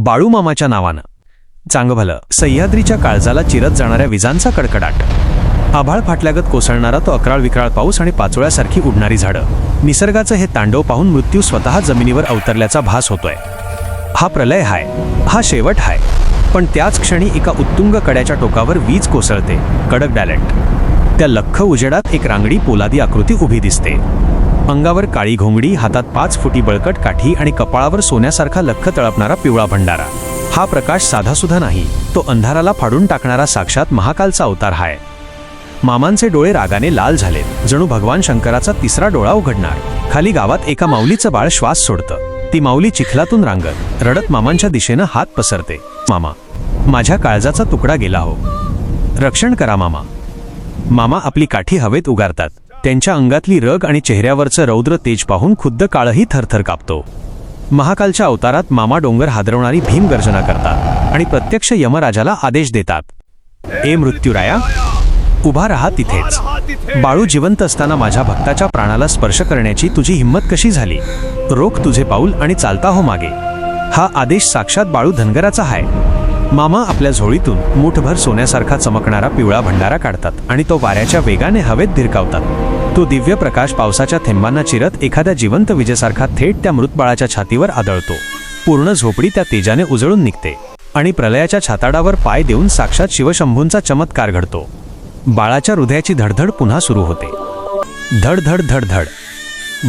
बाळूमामाच्या नावानं चांगभलं. सह्याद्रीच्या काळजाला चिरत जाणाऱ्या विजांचा कडकडाट, आभाळ फाटल्यागत कोसळणारा तो अक्राळ विक्राळ पाऊस आणि पाचोळ्यासारखी उडणारी झाडं. निसर्गाचं हे तांडव पाहून मृत्यू स्वतः जमिनीवर अवतरल्याचा भास होतोय. हा प्रलय हाय, हा शेवट हाय. पण त्याच क्षणी एका उत्तुंग कड्याच्या टोकावर वीज कोसळते. कडक डॅलेट. त्या लख्ख उजेडात एक रांगडी पोलादी आकृती उभी दिसते. अंगावर काळी घोंगडी, हातात 5 फुटी बळकट काठी आणि कपाळावर सोन्यासारखा लख्ख तळपणारा पिवळा भंडारा. हा प्रकाश साधासुद्धा नाही, तो अंधाराला फाडून टाकणारा साक्षात महाकालचा अवतार हाय. मामांचे डोळे रागाने लाल झालेत, जणू भगवान शंकराचा तिसरा डोळा उघडणार. खाली गावात एका माऊलीचं बाळ श्वास सोडतं. ती माऊली चिखलातून रांगत रडत मामांच्या दिशेनं हात पसरते. मामा, माझ्या काळजाचा तुकडा गेला हो, रक्षण करा मामा. मामा आपली काठी हवेत उगारतात. त्यांच्या अंगातली रग आणि चेहऱ्यावरचं रौद्र तेज पाहून खुद्द काळही थरथर कापतो. महाकालच्या अवतारात मामा डोंगर हादरवणारी भीम गर्जना करतात आणि प्रत्यक्ष यमराजाला आदेश देतात, ए मृत्यूराया, उभा राहा तिथेच. बाळू जिवंत असताना माझ्या भक्ताच्या प्राणाला स्पर्श करण्याची तुझी हिंमत कशी झाली? रोख तुझे पाऊल आणि चालता हो मागे. हा आदेश साक्षात बाळू धनगराचा आहे. मामा आपल्या झोळीतून मुठभर सोन्यासारखा चमकणारा पिवळा भंडारा काढतात आणि तो वाऱ्याच्या वेगाने हवेत धिरकावतात. तो दिव्य प्रकाश पावसाच्या थेंबांना चिरत एखाद्या जिवंत विजेसारखा थेट त्या मृत बाळाच्या छातीवर आदळतो. पूर्ण झोपडी त्या तेजाने उजळून निघते आणि प्रलयाच्या छाताडावर पाय देऊन साक्षात शिवशंभूंचा चमत्कार घडतो. बाळाच्या हृदयाची धडधड पुन्हा सुरू होते. धडधड धडधड.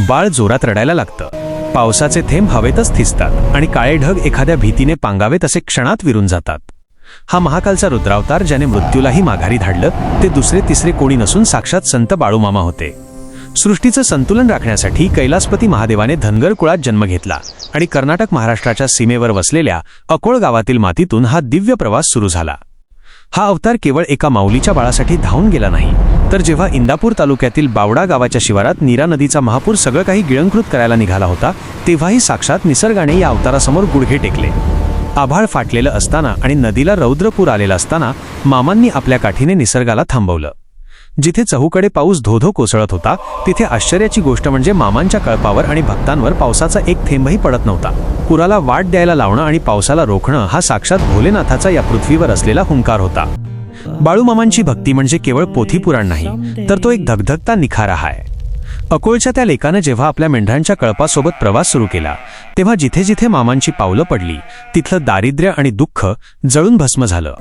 बाळ जोरात रडायला लागतं. पावसाचे थेंब हवेतच थिसतात आणि काळे ढग एखाद्या भीतीने पांगावेत असे क्षणात विरून जातात. हा महाकालचा रुद्रावतार, ज्याने मृत्यूलाही माघारी धाडलं, ते दुसरे तिसरे कोणी नसून साक्षात संत बाळूमामा होते. सृष्टीचं संतुलन राखण्यासाठी कैलासपती महादेवाने धनगर कुळात जन्म घेतला आणि कर्नाटक महाराष्ट्राच्या सीमेवर वसलेल्या अकोळ गावातील मातीतून हा दिव्य प्रवास सुरू झाला. हा अवतार केवळ एका माऊलीच्या बाळासाठी धावून गेला नाही, तर जेव्हा इंदापूर तालुक्यातील बावडा गावाच्या शिवारात नीरा नदीचा महापूर सगळं काही गिळंकृत करायला निघाला होता, तेव्हाही साक्षात निसर्गाने या अवतारासमोर गुडघे टेकले. आभाळ फाटलेलं असताना आणि नदीला रौद्रपूर आलेला असताना मामांनी आपल्या काठीने निसर्गाला थांबवलं. जिथे चहूकडे पाऊस धोधो कोसळत होता, तिथे आश्चर्याची गोष्ट म्हणजे मामांच्या कळपावर आणि भक्तांवर पावसाचा एक थेंबही पडत नव्हता. पुराला वाट द्यायला लावणं आणि पावसाला रोखणं हा साक्षात भोलेनाथाचा या पृथ्वीवर असलेला हुंकार होता. बाळूमामांची भक्ती म्हणजे केवळ पोथीपुराण नाही, तर तो एक धगधगता निखारा आहे. अकोळच्या त्या लेकानं जेव्हा आपल्या मेंढरांच्या कळपासोबत प्रवास सुरू केला, तेव्हा जिथे जिथे मामांची पावलं पडली, तिथलं दारिद्र्य आणि दुःख जळून भस्म झालं.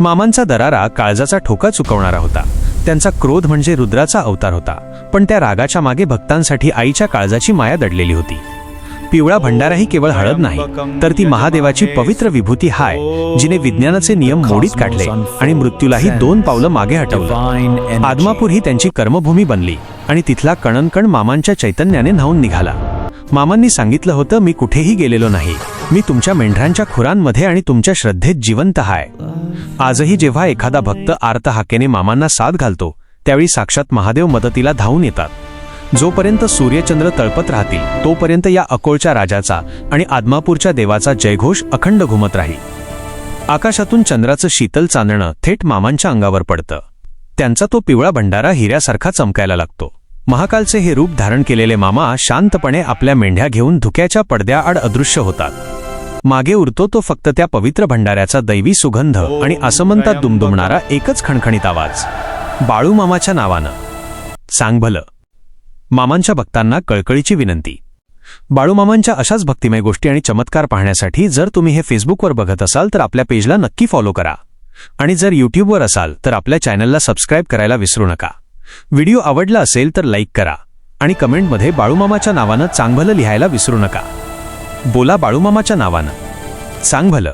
मामांचा दरारा काळजाचा ठोका चुकवणारा होता. त्यांचा क्रोध म्हणजे रुद्राचा अवतार होता, पण त्या रागाच्या मागे भक्तांसाठी आईच्या काळजाची माया दडलेली होती. पिवळा भंडाराही केवळ हळद नाही, तर ती महादेवाची पवित्र विभूती हाय, जिने विज्ञानाचे नियम मोडीत काढले आणि मृत्यूलाही 2 पावलं मागे हटवलं. आदमापूर ही त्यांची कर्मभूमी बनली आणि तिथला कणनकण मामांच्या चैतन्याने न्हावून निघाला. मामांनी सांगितलं होतं, मी कुठेही गेलेलो नाही, मी तुमच्या मेंढरांच्या खुरांमध्ये आणि तुमच्या श्रद्धेत जिवंत हाय. आजही जेव्हा एखादा भक्त आर्त हाकेने मामांना साथ घालतो, त्यावेळी साक्षात महादेव मदतीला धावून येतात. जोपर्यंत सूर्यचंद्र तळपत राहतील, तोपर्यंत या अकोळच्या राजाचा आणि आदमापूरच्या देवाचा जयघोष अखंड घुमत राहील. आकाशातून चंद्राचं शीतल चांदणं थेट मामांच्या अंगावर पडतं. त्यांचा तो पिवळा भंडारा हिऱ्यासारखा चमकायला लागतो. महाकालचे हे रूप धारण केलेले मामा शांतपणे आपल्या मेंढ्या घेऊन धुक्याच्या पडद्याआड अदृश्य होतात. मागे उरतो तो फक्त त्या पवित्र भंडाऱ्याचा दैवी सुगंध आणि आसमंतात दुमदुमणारा एकच खणखणीत आवाज, बाळूमामाच्या नावानं. सांग भलं. मामांच्या भक्तांना कळकळीची विनंती. बाळूमामांच्या अशाच भक्तिमय गोष्टी आणि चमत्कार पाहण्यासाठी जर तुम्ही हे फेसबुकवर बघत असाल तर आपल्या पेजला नक्की फॉलो करा, आणि जर यूट्यूबवर असाल तर आपल्या चॅनलला सबस्क्राईब करायला विसरू नका. व्हिडिओ आवडला असेल तर लाईक करा आणि कमेंटमध्ये बाळूमामाच्या नावानं चांगभलं लिहायला विसरू नका. बोला बाळूमामाच्या नावानं. सांग भलं.